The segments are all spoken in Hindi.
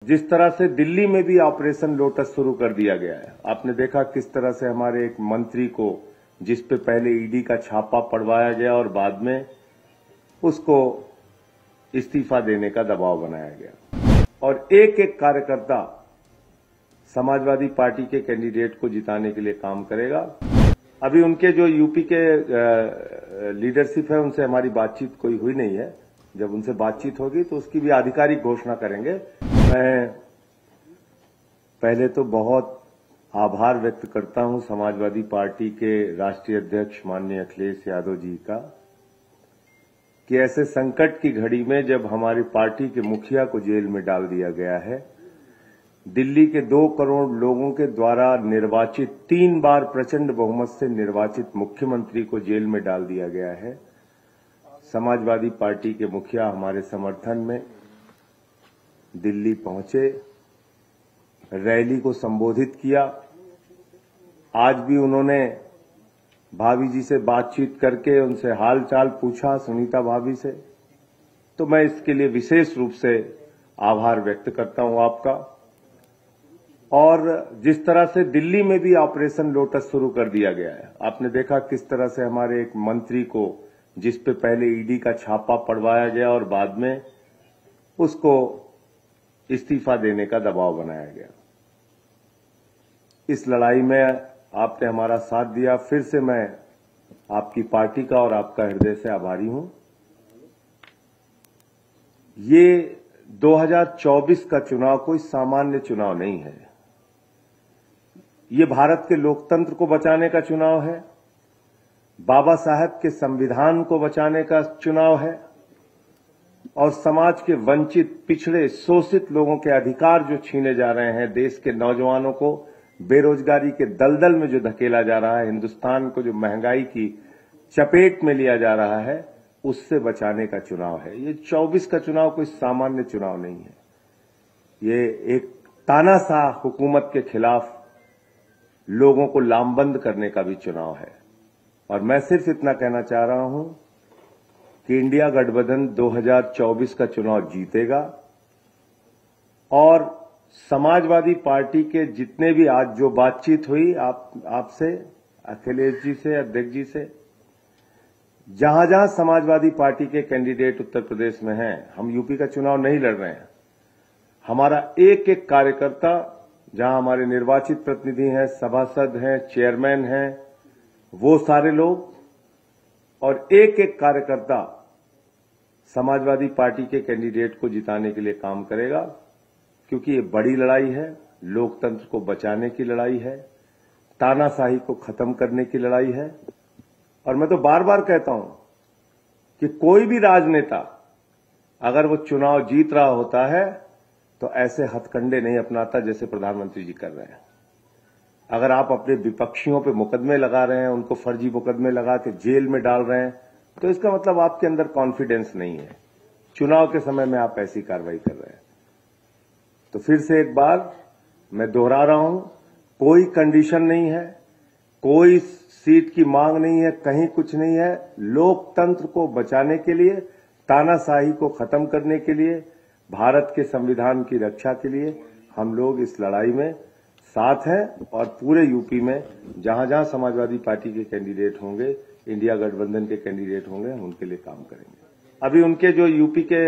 जिस तरह से दिल्ली में भी ऑपरेशन लोटस शुरू कर दिया गया है, आपने देखा किस तरह से हमारे एक मंत्री को, जिस पे पहले ईडी का छापा पड़वाया गया और बाद में उसको इस्तीफा देने का दबाव बनाया गया, और एक एक कार्यकर्ता समाजवादी पार्टी के कैंडिडेट को जिताने के लिए काम करेगा। अभी उनके जो यूपी के लीडरशिप है, उनसे हमारी बातचीत कोई हुई नहीं है। जब उनसे बातचीत होगी तो उसकी भी आधिकारिक घोषणा करेंगे। मैं पहले तो बहुत आभार व्यक्त करता हूं समाजवादी पार्टी के राष्ट्रीय अध्यक्ष माननीय अखिलेश यादव जी का, कि ऐसे संकट की घड़ी में जब हमारी पार्टी के मुखिया को जेल में डाल दिया गया है, दिल्ली के 2 करोड़ लोगों के द्वारा निर्वाचित 3 बार प्रचंड बहुमत से निर्वाचित मुख्यमंत्री को जेल में डाल दिया गया है। समाजवादी पार्टी के मुखिया हमारे समर्थन में दिल्ली पहुंचे, रैली को संबोधित किया। आज भी उन्होंने भाभी जी से बातचीत करके उनसे हाल चाल पूछा, सुनीता भाभी से। तो मैं इसके लिए विशेष रूप से आभार व्यक्त करता हूं आपका। और जिस तरह से दिल्ली में भी ऑपरेशन लोटस शुरू कर दिया गया है, आपने देखा किस तरह से हमारे एक मंत्री को, जिस पे पहले ईडी का छापा पड़वाया गया और बाद में उसको इस्तीफा देने का दबाव बनाया गया। इस लड़ाई में आपने हमारा साथ दिया। फिर से मैं आपकी पार्टी का और आपका हृदय से आभारी हूं। ये 2024 का चुनाव कोई सामान्य चुनाव नहीं है। ये भारत के लोकतंत्र को बचाने का चुनाव है, बाबा साहब के संविधान को बचाने का चुनाव है, और समाज के वंचित, पिछड़े, शोषित लोगों के अधिकार जो छीने जा रहे हैं, देश के नौजवानों को बेरोजगारी के दलदल में जो धकेला जा रहा है, हिंदुस्तान को जो महंगाई की चपेट में लिया जा रहा है, उससे बचाने का चुनाव है। ये 24 का चुनाव कोई सामान्य चुनाव नहीं है। ये एक तानाशाह हुकूमत के खिलाफ लोगों को लामबंद करने का भी चुनाव है। और मैं सिर्फ इतना कहना चाह रहा हूं कि इंडिया गठबंधन 2024 का चुनाव जीतेगा, और समाजवादी पार्टी के जितने भी आज जो बातचीत हुई आपसे, अखिलेश जी से, अध्यक्ष जी से, जहां जहां समाजवादी पार्टी के कैंडिडेट उत्तर प्रदेश में हैं, हम यूपी का चुनाव नहीं लड़ रहे हैं। हमारा एक एक कार्यकर्ता, जहां हमारे निर्वाचित प्रतिनिधि हैं, सभासद हैं, चेयरमैन हैं, वो सारे लोग, और एक एक कार्यकर्ता समाजवादी पार्टी के कैंडिडेट को जिताने के लिए काम करेगा, क्योंकि ये बड़ी लड़ाई है, लोकतंत्र को बचाने की लड़ाई है, तानाशाही को खत्म करने की लड़ाई है। और मैं तो बार बार कहता हूं कि कोई भी राजनेता अगर वो चुनाव जीत रहा होता है तो ऐसे हथकंडे नहीं अपनाता जैसे प्रधानमंत्री जी कर रहे हैं। अगर आप अपने विपक्षियों पे मुकदमे लगा रहे हैं, उनको फर्जी मुकदमे लगा के जेल में डाल रहे हैं, तो इसका मतलब आपके अंदर कॉन्फिडेंस नहीं है। चुनाव के समय में आप ऐसी कार्रवाई कर रहे हैं। तो फिर से एक बार मैं दोहरा रहा हूं, कोई कंडीशन नहीं है, कोई सीट की मांग नहीं है, कहीं कुछ नहीं है। लोकतंत्र को बचाने के लिए, तानाशाही को खत्म करने के लिए, भारत के संविधान की रक्षा के लिए हम लोग इस लड़ाई में साथ हैं। और पूरे यूपी में जहां जहां समाजवादी पार्टी के कैंडिडेट होंगे, इंडिया गठबंधन के कैंडिडेट होंगे, हम उनके लिए काम करेंगे। अभी उनके जो यूपी के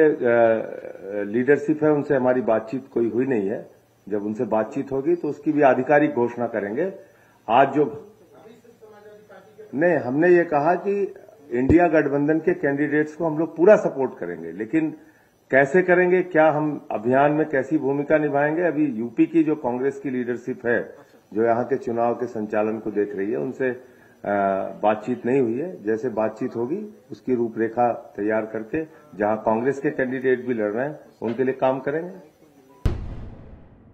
लीडरशिप है, उनसे हमारी बातचीत कोई हुई नहीं है। जब उनसे बातचीत होगी तो उसकी भी आधिकारिक घोषणा करेंगे। आज जो नहीं, हमने ये कहा कि इंडिया गठबंधन के कैंडिडेट्स को हम लोग पूरा सपोर्ट करेंगे, लेकिन कैसे करेंगे, क्या हम अभियान में कैसी भूमिका निभाएंगे, अभी यूपी की जो कांग्रेस की लीडरशिप है, जो यहां के चुनाव के संचालन को देख रही है, उनसे बातचीत नहीं हुई है। जैसे बातचीत होगी उसकी रूपरेखा तैयार करके, जहां कांग्रेस के कैंडिडेट भी लड़ रहे हैं, उनके लिए काम करेंगे।